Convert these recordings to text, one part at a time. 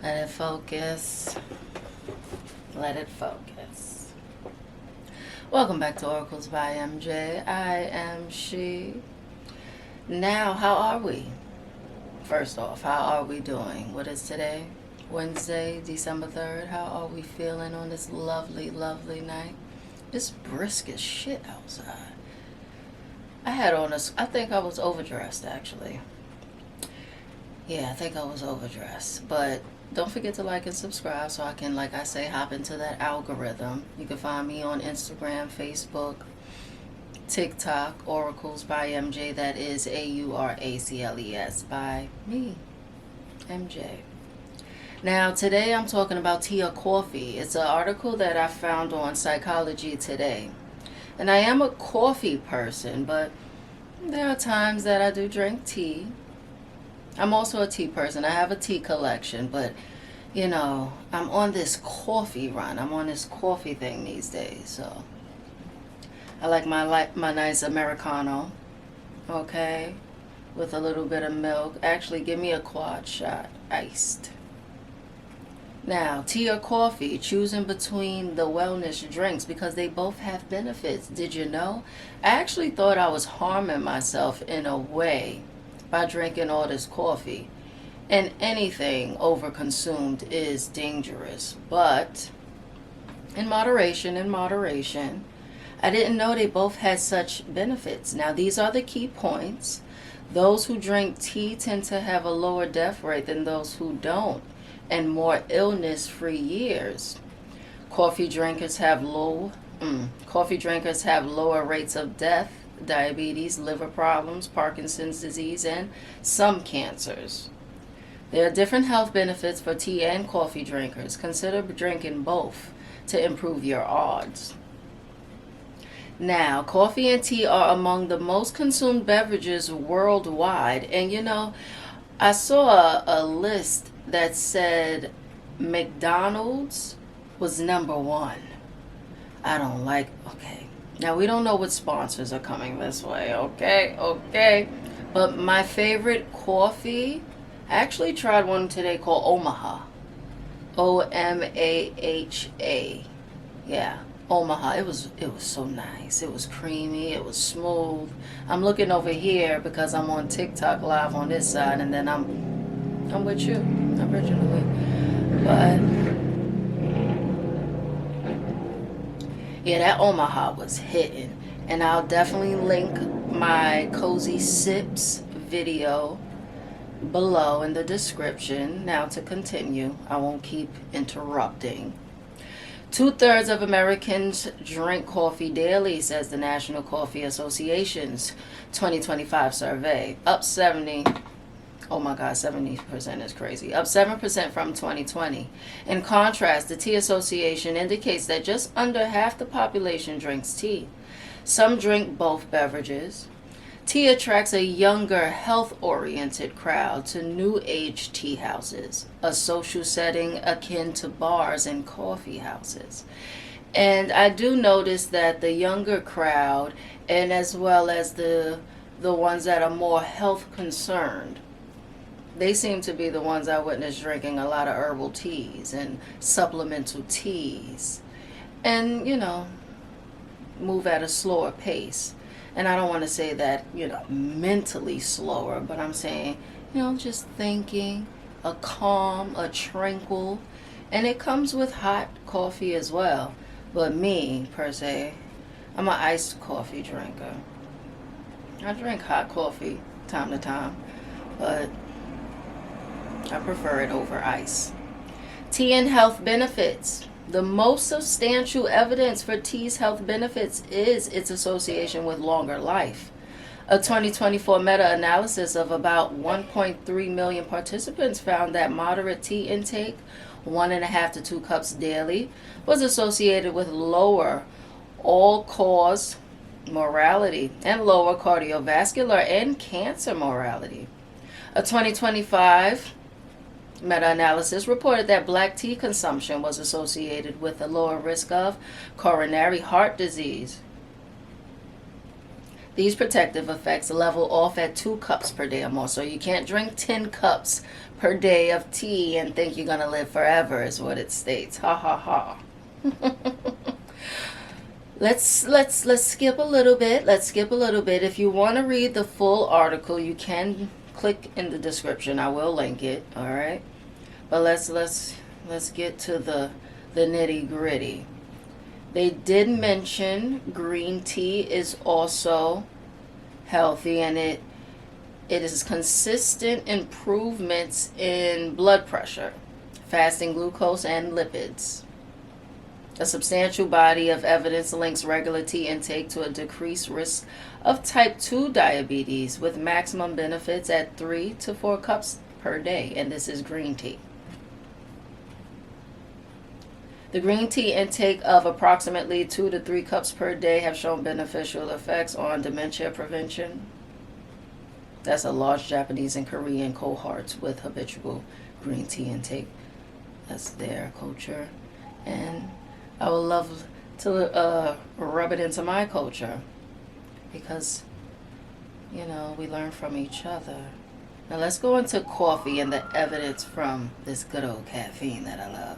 Let it focus. Let it focus. Welcome back to Oracles by MJ. I am she. Now, how are we? First off, how are we doing? What is today? Wednesday, December 3rd. How are we feeling on this lovely, lovely night? It's brisk as shit outside. I had on I think I was overdressed actually. Yeah, I think I was overdressed. But don't forget to like and subscribe so I can, like I say, hop into that algorithm. You can find me on Instagram, Facebook, TikTok, Oracles by MJ. That is AURACLES by me, MJ. Now, today I'm talking about tea or coffee. It's an article that I found on Psychology Today. And I am a coffee person, but there are times that I do drink tea. I'm also a tea person. I have a tea collection, but you know, I'm on this coffee run. I'm on this coffee thing these days. So I like my nice Americano, okay, with a little bit of milk. Actually, give me a quad shot, iced. Now, tea or coffee, choosing between the wellness drinks because they both have benefits. Did you know? I actually thought I was harming myself in a way by drinking all this coffee. And anything overconsumed is dangerous. But in moderation, I didn't know they both had such benefits. Now, these are the key points. Those who drink tea tend to have a lower death rate than those who don't, and more illness-free years. Coffee drinkers have lower rates of death, diabetes, liver problems, Parkinson's disease, and some cancers. There are different health benefits for tea and coffee drinkers. Consider drinking both to improve your odds. Now, coffee and tea are among the most consumed beverages worldwide. And you know, I saw a list that said McDonald's was number one. I don't like, okay. Now, we don't know what sponsors are coming this way, okay. But my favorite coffee, I actually tried one today called Omaha. OMAHA. Yeah, Omaha. It was so nice. It was creamy. It was smooth. I'm looking over here because I'm on TikTok live on this side, and then I'm with you originally. But yeah, that Omaha was hitting. And I'll definitely link my Cozy Sips video below in the description. Now to continue, I won't keep interrupting. 2/3 of Americans drink coffee daily, says the National Coffee Association's 2025 survey. Up 70. Oh my God, 70% is crazy. Up 7% from 2020. In contrast, the Tea Association indicates that just under half the population drinks tea. Some drink both beverages. Tea attracts a younger, health-oriented crowd to new age tea houses, a social setting akin to bars and coffee houses. And I do notice that the younger crowd, and as well as the ones that are more health concerned, they seem to be the ones I witnessed drinking a lot of herbal teas and supplemental teas. And, you know, move at a slower pace. And I don't want to say that, you know, mentally slower, but I'm saying, you know, just thinking, a calm, a tranquil. And it comes with hot coffee as well. But me, per se, I'm an iced coffee drinker. I drink hot coffee time to time, but I prefer it over ice. Tea and health benefits. The most substantial evidence for tea's health benefits is its association with longer life. A 2024 meta-analysis of about 1.3 million participants found that moderate tea intake, 1.5 to 2 cups daily, was associated with lower all-cause mortality and lower cardiovascular and cancer mortality. A 2025 meta-analysis reported that black tea consumption was associated with a lower risk of coronary heart disease, These protective effects level off at 2 cups per day or more. So you can't drink 10 cups per day of tea and think you're going to live forever, is what it states. Ha ha ha. Let's skip a little bit. Let's skip a little bit. If you want to read the full article, you can click in the description. I will link it, all right? But let's get to the nitty-gritty. They did mention green tea is also healthy, and it is consistent improvements in blood pressure, fasting glucose, and lipids. A substantial body of evidence links regular tea intake to a decreased risk of type 2 diabetes, with maximum benefits at 3 to 4 cups per day, and this is green tea. The green tea intake of approximately 2 to 3 cups per day have shown beneficial effects on dementia prevention. That's a large Japanese and Korean cohorts with habitual green tea intake. That's their culture. And I would love to rub it into my culture because, you know, we learn from each other. Now let's go into coffee and the evidence from this good old caffeine that I love.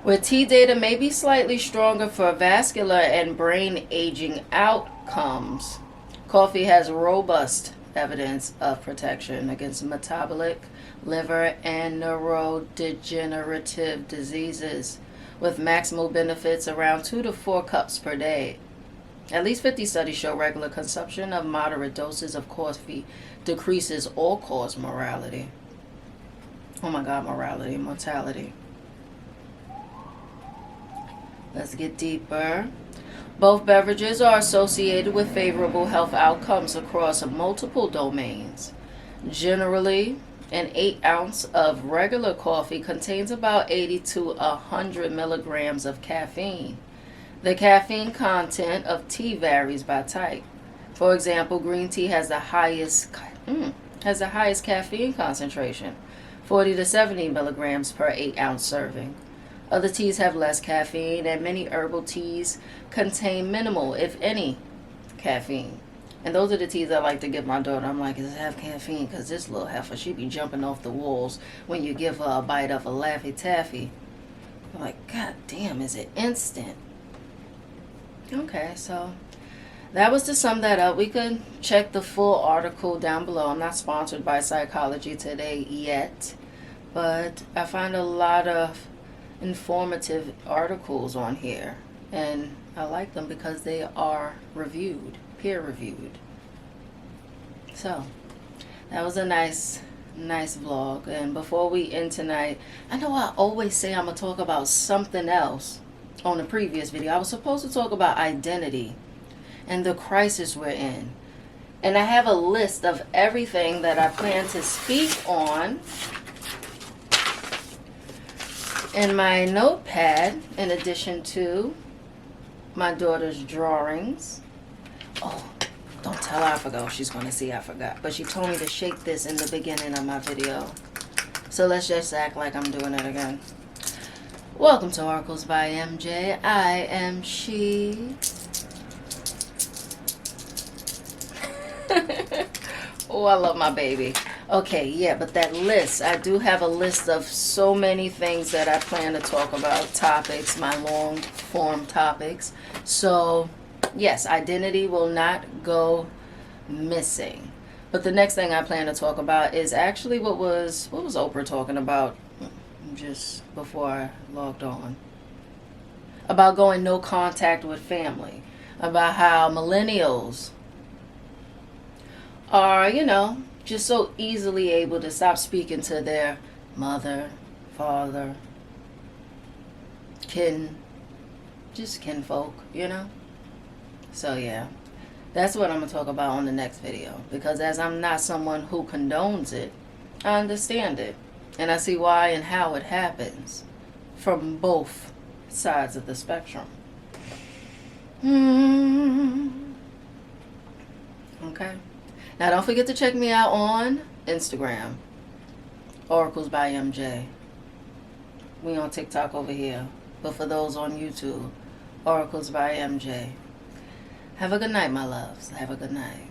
Where tea data may be slightly stronger for vascular and brain aging outcomes, coffee has robust evidence of protection against metabolic, liver, and neurodegenerative diseases, with maximal benefits around 2 to 4 cups per day. At least 50 studies show regular consumption of moderate doses of coffee decreases all-cause mortality. Oh my God, mortality. Let's get deeper. Both beverages are associated with favorable health outcomes across multiple domains. Generally, an 8 ounce of regular coffee contains about 80 to 100 milligrams of caffeine. The caffeine content of tea varies by type. For example, green tea has the highest caffeine concentration, 40 to 70 milligrams per 8 ounce serving. Other teas have less caffeine, and many herbal teas contain minimal, if any, caffeine. And those are the teas I like to give my daughter. I'm like, does it have caffeine? Because this little heifer, she be jumping off the walls when you give her a bite of a Laffy Taffy. I'm like, God damn, is it instant? Okay, so that was to sum that up. We could check the full article down below. I'm not sponsored by Psychology Today yet, but I find a lot of informative articles on here, and I like them because they are reviewed, peer reviewed. So that was a nice vlog. And before we end tonight, I know I always say I'm gonna talk about something else. On the previous video I was supposed to talk about identity and the crisis we're in, and I have a list of everything that I plan to speak on in my notepad, in addition to my daughter's drawings. Oh, don't tell her I forgot. She's going to see I forgot. But she told me to shake this in the beginning of my video. So let's just act like I'm doing it again. Welcome to Oracles by MJ. I am she. Oh, I love my baby. Okay, yeah, but that list, I do have a list of so many things that I plan to talk about, topics, my long form topics. So, yes, identity will not go missing. But the next thing I plan to talk about is actually what was Oprah talking about just before I logged on? About going no contact with family. About how millennials are, just so easily able to stop speaking to their mother, father, kinfolk, So yeah, that's what I'm going to talk about on the next video. Because as I'm not someone who condones it, I understand it. And I see why and how it happens from both sides of the spectrum. Okay. Now, don't forget to check me out on Instagram, Oracles by MJ. We on TikTok over here. But for those on YouTube, Oracles by MJ. Have a good night, my loves. Have a good night.